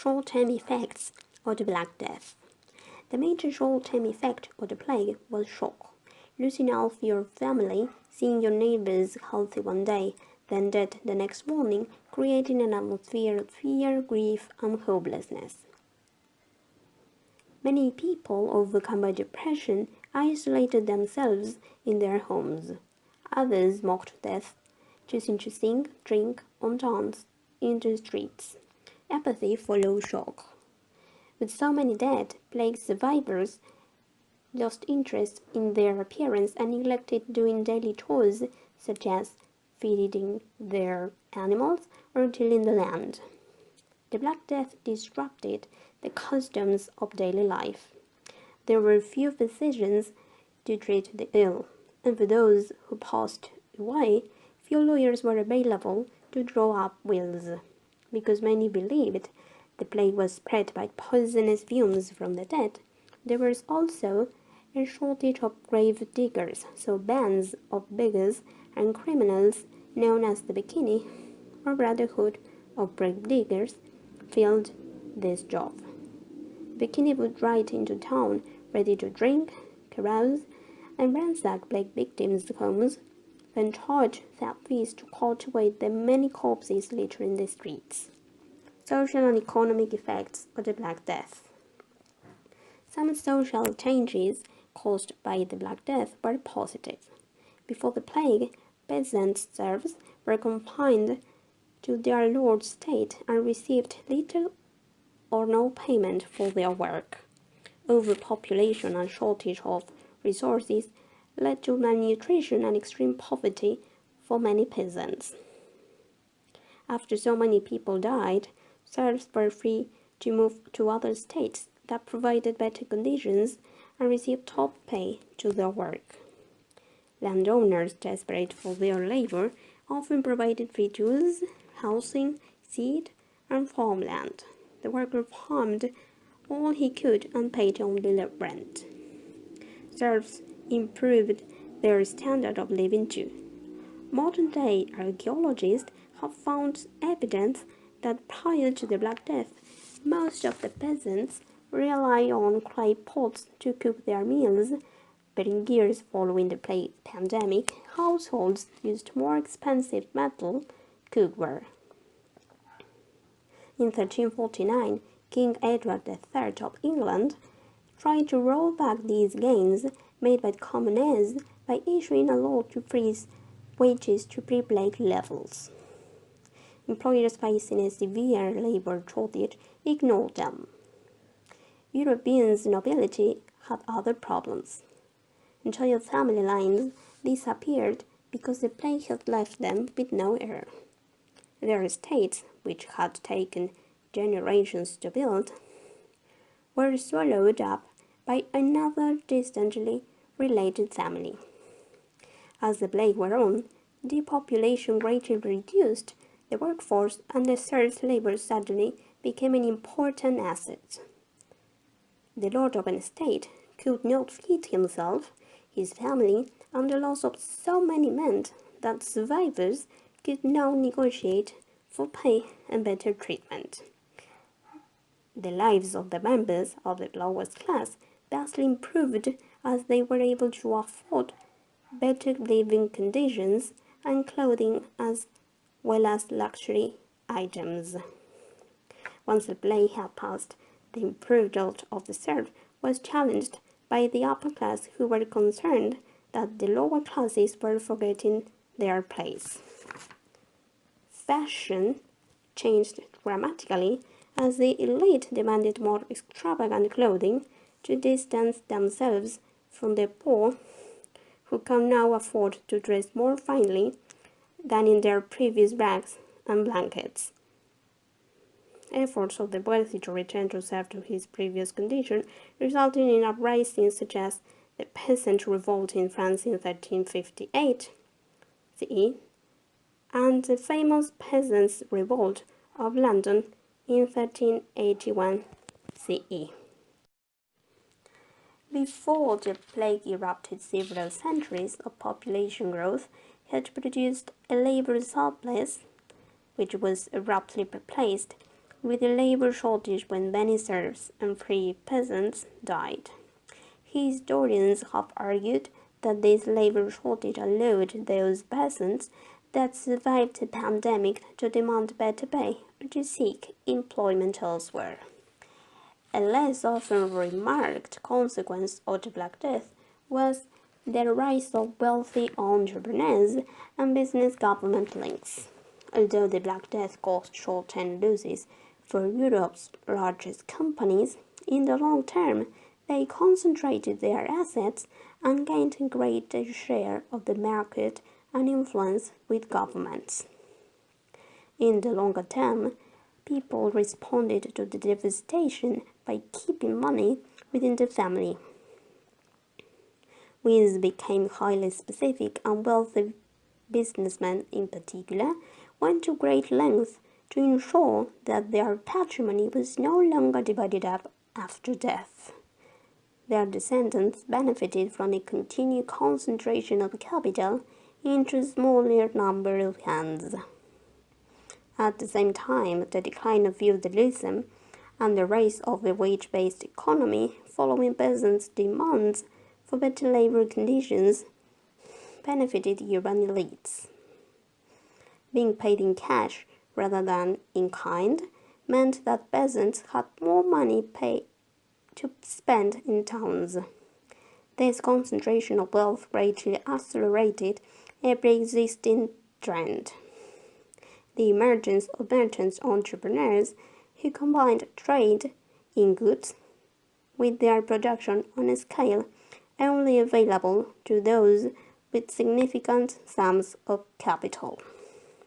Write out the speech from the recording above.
Short-term effects of the Black Death. The major short-term effect of the plague was shock. Losing half your family, seeing your neighbors healthy one day, then dead the next morning, creating an atmosphere of fear, grief, and hopelessness. Many people, overcome by depression, isolated themselves in their homes. Others mocked death, choosing to sing, drink, or dance in the streets. Apathy followed shock. With so many dead, plague survivors lost interest in their appearance and neglected doing daily chores such as feeding their animals or tilling the land. The Black Death disrupted the customs of daily life. There were few physicians to treat the ill, and for those who passed away, few lawyers were available to draw up wills, because many believed the plague was spread by poisonous fumes from the dead. There was also a shortage of grave diggers, so bands of beggars and criminals known as the Bikini, or Brotherhood of Grave Diggers, filled this job. Bikini would ride into town ready to drink, carouse, and ransack plague victims' homes, then charge fat fees to cultivate the many corpses littering the streets. Social and economic effects of the Black Death. Some social changes caused by the Black Death were positive. Before the plague, peasant serfs were confined to their lord's estate and received little or no payment for their work. Overpopulation and shortage of resources led to malnutrition and extreme poverty for many peasants. After so many people died, serfs were free to move to other states that provided better conditions and received top pay to their work. Landowners, desperate for their labor, often provided free tools, housing, seed, and farmland. The worker farmed all he could and paid only rent. Serfs improved their standard of living too. Modern-day archaeologists have found evidence that prior to the Black Death, most of the peasants rely on clay pots to cook their meals, but in years following the plague pandemic, households used more expensive metal cookware. In 1349, King Edward III of England tried to roll back these gains made by the commoners by issuing a law to freeze wages to pre-plague levels. Employers facing a severe labor shortage ignored them. Europeans' nobility had other problems. Entire family lines disappeared because the plague had left them with no heir. Their estates, which had taken generations to build, were swallowed up by another distantly related family. As the plague went on, depopulation greatly reduced the workforce and the serfs' labor suddenly became an important asset. The lord of an estate could not feed himself, his family, and the loss of so many meant that survivors could now negotiate for pay and better treatment. The lives of the members of the lowest class vastly improved as they were able to afford better living conditions and clothing as well as luxury items. Once the plague had passed, the improved lot of the serf was challenged by the upper class, who were concerned that the lower classes were forgetting their place. Fashion changed dramatically as the elite demanded more extravagant clothing to distance themselves from the poor, who can now afford to dress more finely than in their previous rags and blankets. Efforts of the wealthy to return to serf to his previous condition resulted in uprisings such as the Peasant Revolt in France in 1358 CE and the famous Peasants' Revolt of London in 1381 CE. Before the plague erupted, several centuries of population growth had produced a labor surplus, which was abruptly replaced with a labor shortage when many serfs and free peasants died. Historians have argued that this labor shortage allowed those peasants that survived the pandemic to demand better pay or to seek employment elsewhere. A less often remarked consequence of the Black Death was the rise of wealthy entrepreneurs and business-government links. Although the Black Death caused short-term losses for Europe's largest companies, in the long term they concentrated their assets and gained a greater share of the market and influence with governments. In the longer term, people responded to the devastation by keeping money within the family. Wealth became highly specific, and wealthy businessmen in particular went to great lengths to ensure that their patrimony was no longer divided up after death. Their descendants benefited from a continued concentration of capital into a smaller number of hands. At the same time, the decline of feudalism and the rise of a wage-based economy following peasants' demands for better labor conditions benefited urban elites. Being paid in cash rather than in kind meant that peasants had more money to spend in towns. This concentration of wealth greatly accelerated a pre-existing trend: the emergence of merchant entrepreneurs who combined trade in goods with their production on a scale only available to those with significant sums of capital.